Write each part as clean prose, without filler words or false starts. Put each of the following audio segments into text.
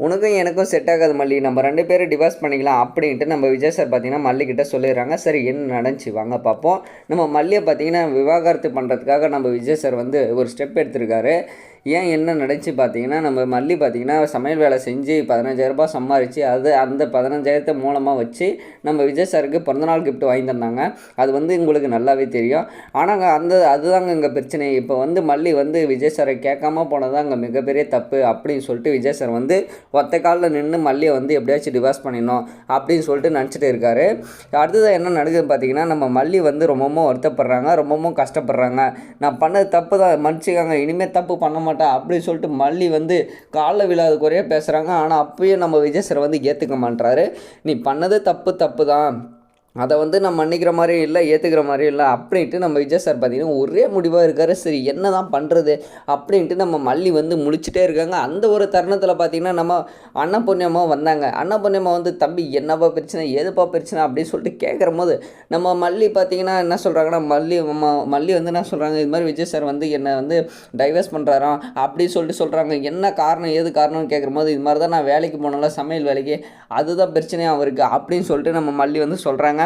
உனக்கும் எனக்கும் செட் ஆகாது மல்லி, நம்ம 2 பேரும் டிவோர்ஸ் பண்ணிக்கலாம் அப்படின்ட்டு நம்ம விஜய் சார் பார்த்தீங்கன்னா மல்லிகிட்ட சொல்லிடுறாங்க. சரி என்ன நடந்துச்சு வாங்க பார்ப்போம். நம்ம மல்லியை பார்த்தீங்கன்னா விவாகரத்து பண்ணுறதுக்காக நம்ம விஜய் சார் வந்து ஒரு ஸ்டெப் எடுத்திருக்காரு. ஏன் என்ன நடந்துச்சு பார்த்தீங்கன்னா, நம்ம மல்லி பார்த்தீங்கன்னா சமையல் வேலை செஞ்சு 15,000 ரூபாய் சம்பாரித்து அந்த 15,000 மூலமாக வச்சு நம்ம விஜய் சாருக்கு பிறந்தநாள் கிஃப்ட் வாங்கி தந்தாங்க. அது வந்து உங்களுக்கு நல்லாவே தெரியும். ஆனால் அதுதாங்க இங்கே பிரச்சனை. இப்போ வந்து மல்லி வந்து விஜய் சாரை கேட்காம போனதான் அங்கே மிகப்பெரிய தப்பு அப்படின்னு சொல்லிட்டு விஜய் சார் வந்து ஒத்த காலில் நின்று மல்லியை வந்து எப்படியாச்சும் டிவோர்ஸ் பண்ணிடணும் அப்படின்னு சொல்லிட்டு நினச்சிட்டு இருக்காரு. அடுத்தது என்ன நடக்குது பார்த்தீங்கன்னா, நம்ம மல்லி வந்து ரொம்பவும் வருத்தப்படுறாங்க, ரொம்பவும் கஷ்டப்படுறாங்க. நான் பண்ணது தப்பு தான், மன்னிச்சுக்காங்க, இனிமேல் தப்பு பண்ண மாட்டேன் அப்படின்னு சொல்லிட்டு மல்லி வந்து காலில் விழாத குறைய பேசுகிறாங்க. ஆனால் அப்பயும் நம்ம விஜய் சார் வந்து ஏற்றுக்க மாட்டாரு. நீ பண்ணது தப்பு தான், அதை வந்து நான் மன்னிக்கிற மாதிரியும் இல்லை, ஏற்றுக்கிற மாதிரியும் இல்லை அப்படின்ட்டு நம்ம விஜய் சார் பார்த்தீங்கன்னா ஒரே முடிவாக இருக்கார். சரி என்ன தான் பண்ணுறது அப்படின்ட்டு நம்ம மல்லி வந்து முழிச்சிட்டே இருக்காங்க. அந்த ஒரு தருணத்தில் பார்த்தீங்கன்னா நம்ம அன்னபூர்ணியம்மா வந்தாங்க. அன்னபூர்ணியம்மா வந்து தம்பி என்னப்பா பிரச்சனை, ஏதுப்பா பிரச்சனை அப்படின்னு சொல்லிட்டு கேட்குற போது நம்ம மல்லி பார்த்தீங்கன்னா என்ன சொல்கிறாங்கன்னா, மல்லி வந்து என்ன சொல்கிறாங்க, இது மாதிரி விஜய் சார் வந்து என்னை வந்து டைவர்ஸ் பண்ணுறாராம் அப்படின்னு சொல்லிட்டு சொல்கிறாங்க. என்ன காரணம் ஏது காரணம்னு கேட்குற போது இது மாதிரி தான் நான் வேலைக்கு போனால சமையல் வேலைக்கு, அதுதான் பிரச்சனையாக அவருக்கு அப்படின்னு சொல்லிட்டு நம்ம மல்லி வந்து சொல்கிறாங்க.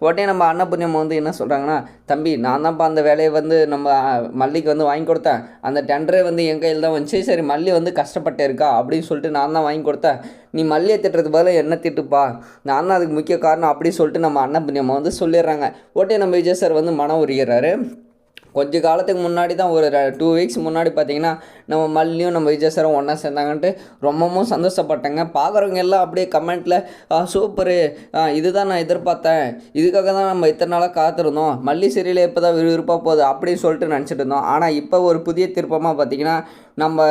உடனே நம்ம அன்னபூர்ணியம்மா வந்து என்ன சொல்கிறாங்கன்னா, தம்பி நான் தான்ப்பா அந்த வேலையை வந்து நம்ம மல்லிக்கு வந்து வாங்கி கொடுத்தேன், அந்த டெண்டரே வந்து என் கையில் தான் வந்துச்சு, சரி மல்லி வந்து கஷ்டப்பட்டு இருக்கா அப்படின்னு சொல்லிட்டு நான் தான் வாங்கி கொடுத்தேன், நீ மல்லியை திட்டுறது பதிலாக என்ன திட்டுப்பா, நான் தான் அதுக்கு முக்கிய காரணம் அப்படின்னு சொல்லிட்டு நம்ம அன்னபூர்ணியம்மா வந்து சொல்லிடுறாங்க. உடனே நம்ம விஜய் சார் வந்து மனம் உரிகிறாரு. கொஞ்சம் காலத்துக்கு முன்னாடி தான் ஒரு 2 வீக்ஸ் முன்னாடி பார்த்தீங்கன்னா நம்ம மல்லியும் நம்ம விஜய் சாரும் ஒன்றா சேர்ந்தாங்கன்ட்டு ரொம்பவும் சந்தோஷப்பட்டேங்க. பார்க்குறவங்க எல்லாம் அப்படியே கமெண்ட்டில் சூப்பரு, இதுதான் நான் எதிர்பார்த்தேன், இதுக்காக தான் நம்ம இத்தனை நாளாக காத்திருந்தோம், மல்லி சீரியல் இப்போ தான் விறுவிறுப்பாக போகுது அப்படின்னு சொல்லிட்டு நினச்சிட்டு இருந்தோம். ஆனால் இப்போ ஒரு புதிய திருப்பமாக பார்த்தீங்கன்னா நம்ம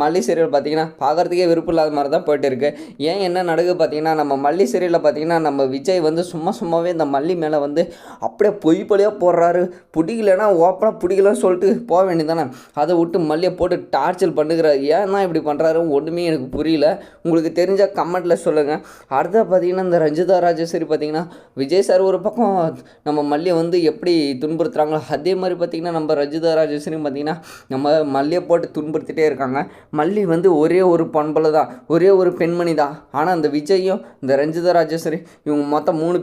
மல்லி சீரியல் பார்த்திங்கன்னா பார்க்குறதுக்கே விருப்பம் இல்லாத மாதிரி தான் போய்ட்டு இருக்குது. ஏன் என்ன நடக்குது பார்த்திங்கன்னா, நம்ம மல்லி சீரியலில் பார்த்திங்கன்னா நம்ம விஜய் வந்து சும்மாவே இந்த மல்லி மேலே வந்து அப்படியே பொய்யாக போடுறாரு. பிடிக்கலன்னா ஓப்பனாக பிடிக்கலன்னு சொல்லிட்டு போக வேண்டியதானே, அதை விட்டு மல்லியை போட்டு டார்ச்சர் பண்ணுகிறாரு. ஏன் தான் இப்படி பண்ணுறாரு ஒன்றுமே எனக்கு புரியல. உங்களுக்கு தெரிஞ்சால் கமெண்ட்டில் சொல்லுங்கள். அடுத்த பார்த்திங்கன்னா இந்த ரஞ்சிதா ராஜேஸ்வரி பார்த்திங்கன்னா விஜய் சார் ஒரு பக்கம் நம்ம மல்லியை வந்து எப்படி துன்புறுத்துகிறாங்களோ அதே மாதிரி பார்த்திங்கன்னா நம்ம ரஞ்சிதா ராஜேஸ்வரியும் பார்த்திங்கன்னா நம்ம மல்லியை போட்டு துன்புறுத்திட்டே இருக்காங்க. மல்லி வந்து ஒரே ஒரு பொன்பலை தான், ஒரே ஒரு பெண்மணி தான். ஆனால் அந்த விஜயும் இந்த ரஞ்சிதா ராஜேஸ்வரி இவங்க மொத்தம் 3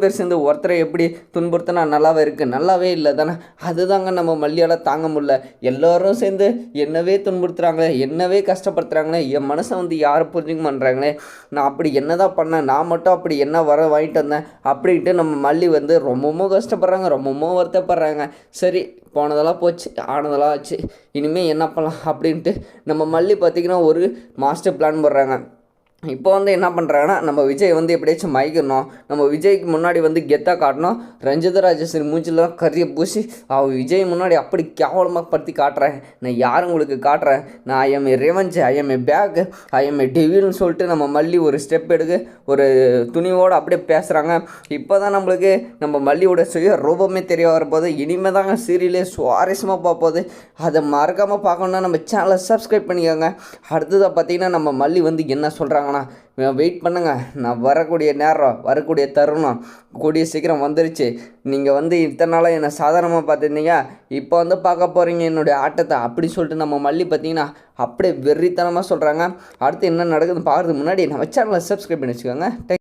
பேர் சேர்ந்து ஒருத்தரை எப்படி துன்புறுத்தினா நல்லாவே இருக்குது, நல்லாவே இல்லை தானே. அதுதாங்க நம்ம மல்லியால் தாங்க முடியல. எல்லோரும் சேர்ந்து என்னவே துன்புறுத்துறாங்களே, என்னவே கஷ்டப்படுத்துகிறாங்களே, என் மனசை வந்து யாரும் புரிஞ்சுக்க பண்ணுறாங்களே, நான் அப்படி என்ன தான் பண்ணேன், நான் மட்டும் அப்படி என்ன வர வாங்கிட்டு வந்தேன் அப்படின்ட்டு நம்ம மல்லி வந்து ரொம்பவும் கஷ்டப்படுறாங்க, ரொம்பவும் வருத்தப்படுறாங்க. சரி போனதெல்லாம் போச்சு, ஆனதெல்லாம் ஆச்சு, இனிமேல் என்ன பண்ணலாம் அப்படின்ட்டு நம்ம மல்லி பார்த்திங்கன்னா ஒரு மாஸ்டர் பிளான் போடுறாங்க. இப்போ வந்து என்ன பண்ணுறாங்கன்னா, நம்ம விஜய் வந்து எப்படியாச்சும் மயக்கணும், நம்ம விஜய்க்கு முன்னாடி வந்து கெத்தாக காட்டணும், ரஞ்சிதா ராஜேஸ்வரி மூஞ்சிலாம் கறியை பூசி விஜய் முன்னாடி அப்படி கேவலமாக படுத்தி காட்டுறேன், நான் யார் உங்களுக்கு காட்டுறேன், நான் I am a revenge, I am a back, I am a டெவில்னு சொல்லிட்டு நம்ம மல்லி ஒரு ஸ்டெப் எடுக்க ஒரு துணிவோடு அப்படியே பேசுகிறாங்க. இப்போ தான் நம்மளுக்கு நம்ம மல்லியோட சுய ரூபமே தெரிய வரப்போகுது. இனிமேல் தாங்க சீரியலே சுவாரஸ்யமாக பார்ப்போது. அதை மறக்காமல் பார்க்கணுன்னா நம்ம சேனலை சப்ஸ்கிரைப் பண்ணிக்கோங்க. அடுத்ததாக பார்த்திங்கன்னா நம்ம மல்லி வந்து என்ன சொல்கிறாங்க, வெயிட் பண்ணுங்க, நான் வரக்கூடிய தருணம் கூடிய சீக்கிரம் வந்துருச்சு. நீங்கள் வந்து இத்தனை நாளாக என்னை சாதாரணமாக பார்த்துருந்தீங்க, இப்போ வந்து பார்க்க போகிறீங்க என்னுடைய ஆட்டத்தை அப்படி சொல்லிட்டு நம்ம மல்லி பார்த்தீங்கன்னா அப்படியே வெறித்தனமாக சொல்கிறாங்க. அடுத்து என்ன நடக்குதுன்னு பார்க்குறதுக்கு முன்னாடி நம்ம சேனலை சப்ஸ்கிரைப் பண்ணி வச்சுக்கோங்க.